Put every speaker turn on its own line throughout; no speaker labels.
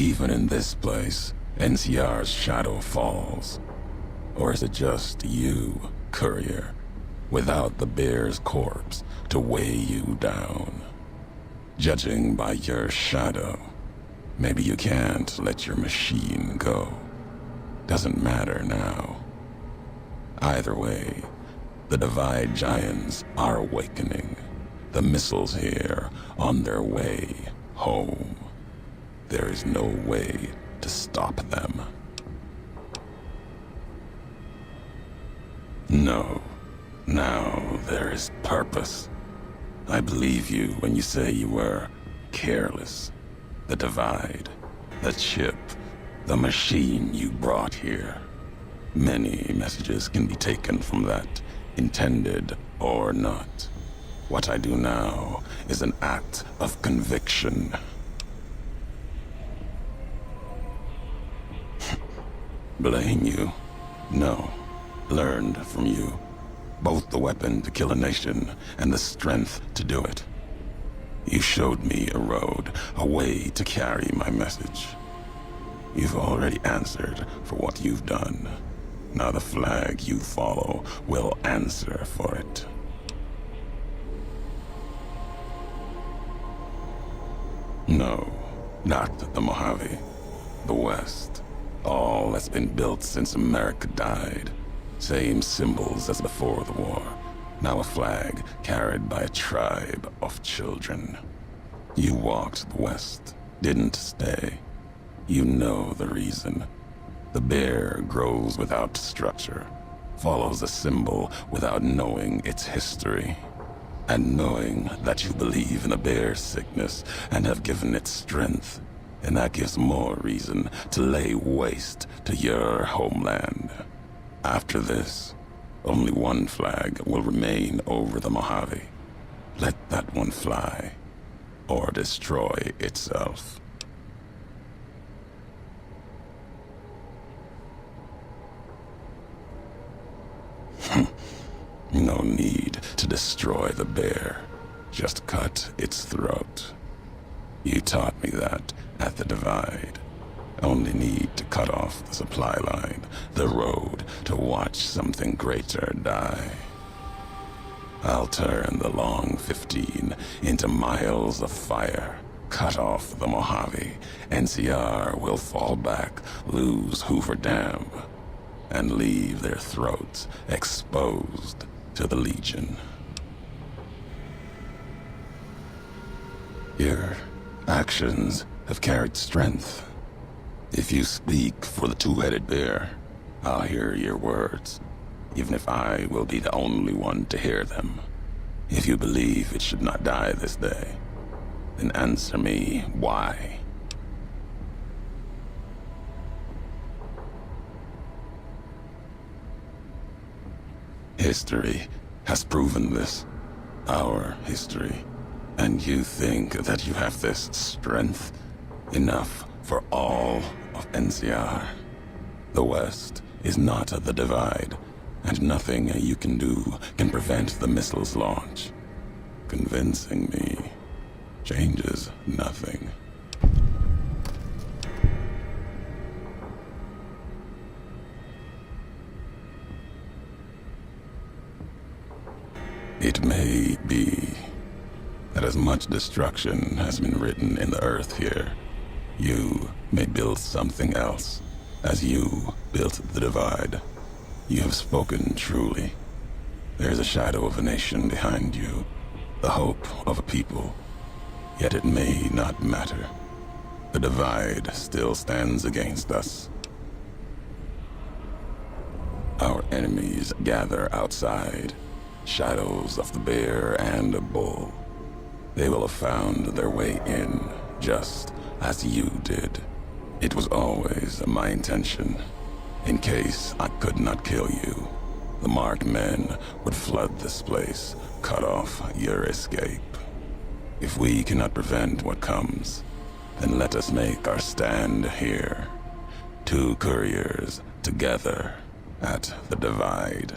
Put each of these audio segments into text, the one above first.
even in this place, NCR's shadow falls? Or is it just you, courier, without the bear's corpse to weigh you down? Judging by your shadow, maybe you can't let your machine go. Doesn't matter now. Either way, the Divide Giants are awakening. The missiles here on their way home. There is no way to stop them. No. Now there is purpose. I believe you when you say you were careless. The Divide, the chip, the machine you brought here. Many messages can be taken from that, intended or not. What I do now is an act of conviction. Blame you? No. Learned from you. Both the weapon to kill a nation and the strength to do it. You showed me a road, a way to carry my message. You've already answered for what you've done. Now the flag you follow will answer for it. No, not the Mojave. The West. All that's been built since America died. Same symbols as before the war. Now a flag carried by a tribe of children. You walked the West, didn't stay. You know the reason. The bear grows without structure, follows a symbol without knowing its history. And knowing that you believe in a bear's sickness and have given it strength, and that gives more reason to lay waste to your homeland. After this, only one flag will remain over the Mojave. Let that one fly, or destroy itself. No need to destroy the bear. Just cut its throat. You taught me that at the Divide. Only need to cut off the supply line, the road, to watch something greater die. I'll turn the long 15 into miles of fire. Cut off the Mojave. NCR will fall back, lose Hoover Dam, and leave their throats exposed to the Legion. Your actions have carried strength. If you speak for the two-headed bear, I'll hear your words, even if I will be the only one to hear them. If you believe it should not die this day, then answer me why. History has proven this. Our history. And you think that you have this strength? Enough for all of NCR. The West is not the Divide, and nothing you can do can prevent the missile's launch. Convincing me changes nothing. It may be that as much destruction has been written in the earth here, you may build something else, as you built the Divide. You have spoken truly. There is a shadow of a nation behind you, the hope of a people. Yet it may not matter. The Divide still stands against us. Our enemies gather outside, shadows of the bear and a bull. They will have found their way in, just as you did. It was always my intention. In case I could not kill you, the marked men would flood this place, cut off your escape. If we cannot prevent what comes, then let us make our stand here. Two couriers together at the Divide.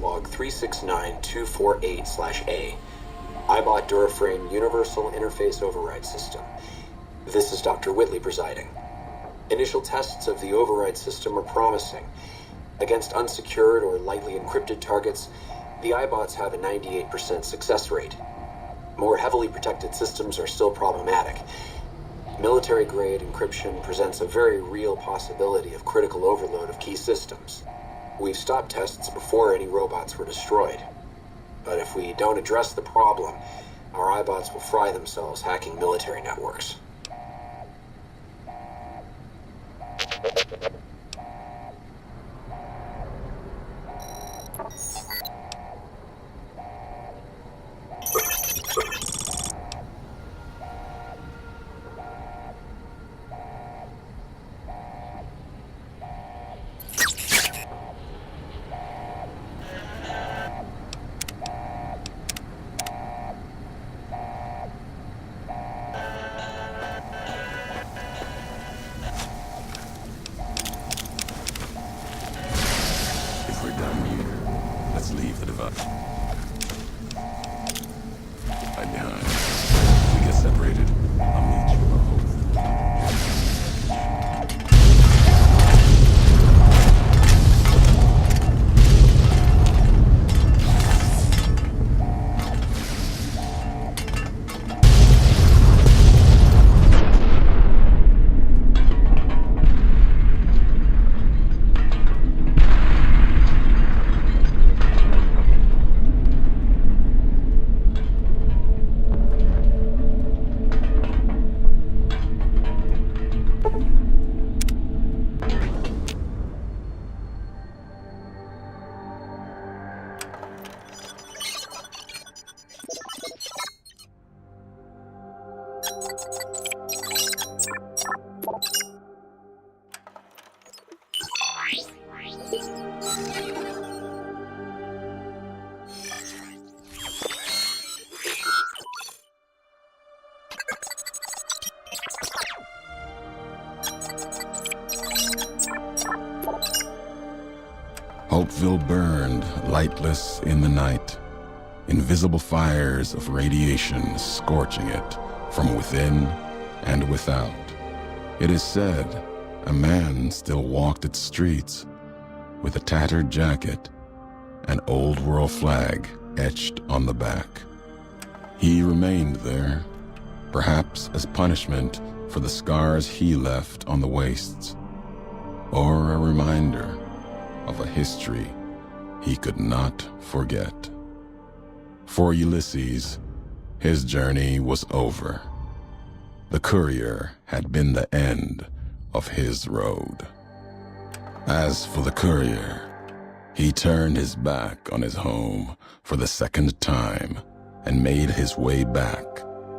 log 369248/A. iBot Duraframe Universal Interface Override System. This is Dr. Whitley presiding. Initial tests of the override system are promising. Against unsecured or lightly encrypted targets, the iBots have a 98% success rate. More heavily protected systems are still problematic. Military-grade encryption presents a very real possibility of critical overload of key systems. We've stopped tests before any robots were destroyed. But if we don't address the problem, our iBots will fry themselves hacking military networks.
If we're done here, let's leave the device. Right behind. If we get separated, I'll meet you both. Hopeville burned, lightless in the night, invisible fires of radiation scorching it from within and without. It is said a man still walked its streets with a tattered jacket, an old world flag etched on the back. He remained there, perhaps as punishment for the scars he left on the wastes, or a reminder of a history he could not forget. For Ulysses, his journey was over. The courier had been the end of his road. As for the courier, he turned his back on his home for the second time and made his way back,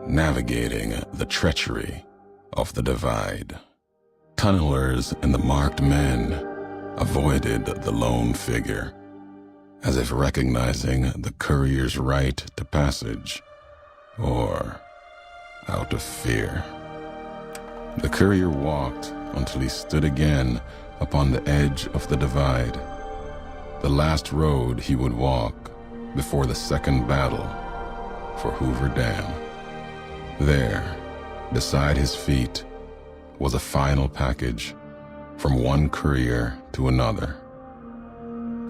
navigating the treachery of the divide. Tunnelers and the marked men avoided the lone figure, as if recognizing the courier's right to passage, or out of fear. The courier walked until he stood again upon the edge of the divide, the last road he would walk before the second battle for Hoover Dam. There, beside his feet, was a final package from one courier to another.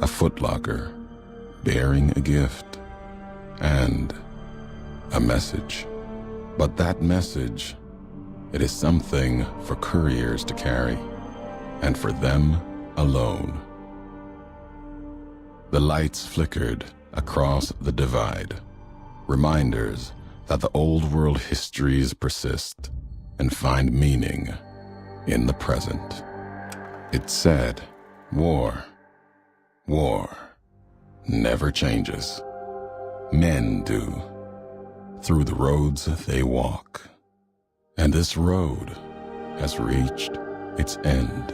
A footlocker bearing a gift and a message. But that message, it is something for couriers to carry, and for them alone. The lights flickered across the divide, reminders that the old world histories persist and find meaning in the present. It said, war never changes. Men do, through the roads they walk. And this road has reached its end.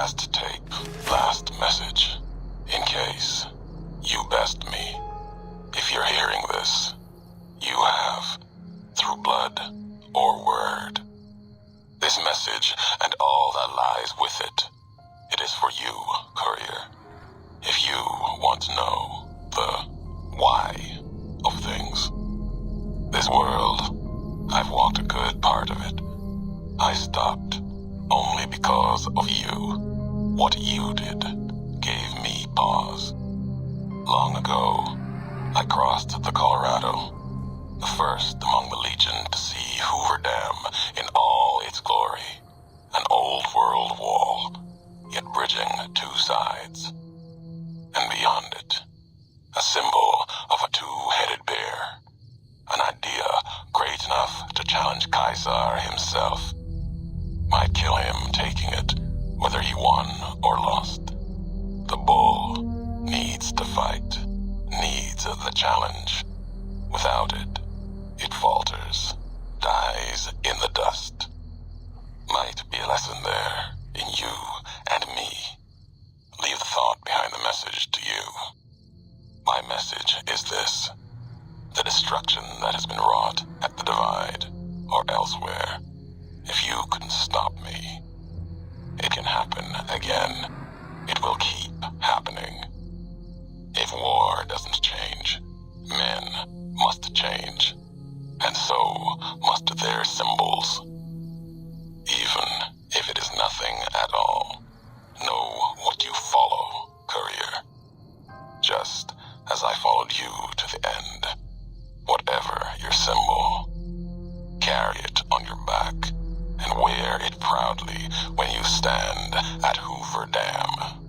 Last tape, last message. In case you best me. If you're hearing this, you have, through blood or word. This message and all that lies with it, it is for you, courier. If you want to know the why of things. This world, I've walked a good part of it. I stopped only because of you. What you did gave me pause. Long ago, I crossed the Colorado, the first among the Legion to see Hoover Dam in all its glory. An old world wall, yet bridging two sides. And beyond it, a symbol of a two-headed bear. An idea great enough to challenge Caesar himself. Might kill him taking it, whether he won or lost. The bull needs to fight, needs the challenge. Without it, it falters, dies in the dust. Might be a lesson there, in you and me. Leave the thought behind the message to you. My message is this. The destruction that has been wrought at the Divide, or elsewhere, if you couldn't stop me, it can happen again. It will keep happening. If war doesn't change, men must change, and so must their symbols. Even if it is nothing at all, know what you follow, courier. Just as I followed you to the end. Whatever your symbol, carry it on your back and wear it proudly when you stand at Hoover Dam.